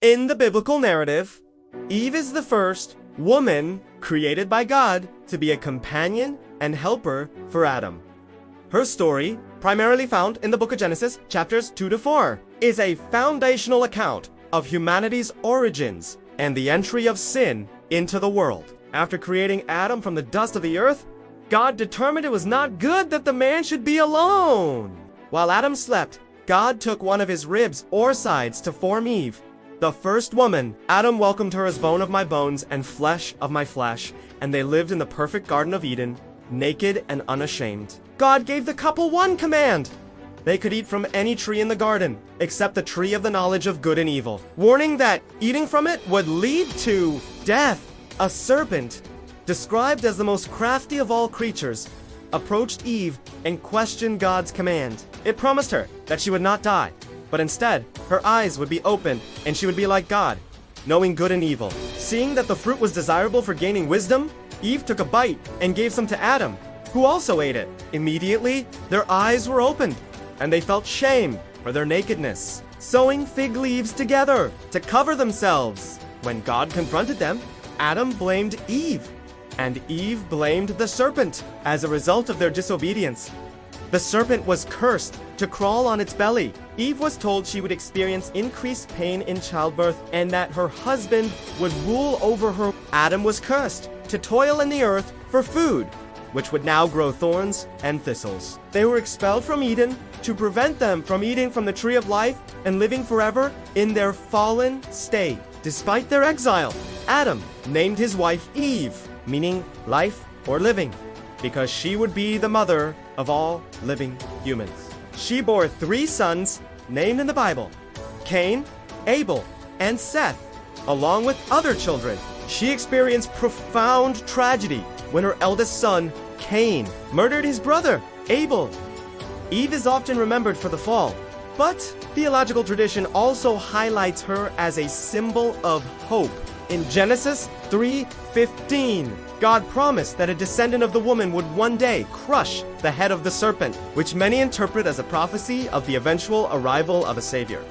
In the biblical narrative, Eve is the first woman created by God to be a companion and helper for Adam. Her story, primarily found in the book of Genesis, chapters 2 to 4, is a foundational account of humanity's origins and the entry of sin into the world. After creating Adam from the dust of the earth, God determined it was not good that the man should be alone. While Adam slept, God took one of his ribs or sides to form Eve, the first woman. Adam welcomed her as bone of my bones and flesh of my flesh, and they lived in the perfect Garden of Eden, naked and unashamed. God gave the couple one command. They could eat from any tree in the garden, except the tree of the knowledge of good and evil, warning that eating from it would lead to death. A serpent, described as the most crafty of all creatures, approached Eve and questioned God's command. It promised her that she would not die, but instead, her eyes would be open and she would be like God, knowing good and evil. Seeing that the fruit was desirable for gaining wisdom, Eve took a bite and gave some to Adam, who also ate it. Immediately, their eyes were opened, and they felt shame for their nakedness, sewing fig leaves together to cover themselves. When God confronted them, Adam blamed Eve, and Eve blamed the serpent. As a result of their disobedience, the serpent was cursed to crawl on its belly. Eve was told she would experience increased pain in childbirth and that her husband would rule over her. Adam was cursed to toil in the earth for food, which would now grow thorns and thistles. They were expelled from Eden to prevent them from eating from the tree of life and living forever in their fallen state. Despite their exile, Adam named his wife Eve, meaning life or living, because she would be the mother of all living humans. She bore 3 sons named in the Bible: Cain, Abel, and Seth, along with other children. She experienced profound tragedy when her eldest son, Cain, murdered his brother, Abel. Eve is often remembered for the fall, but theological tradition also highlights her as a symbol of hope. In Genesis 3:15, God promised that a descendant of the woman would one day crush the head of the serpent, which many interpret as a prophecy of the eventual arrival of a savior.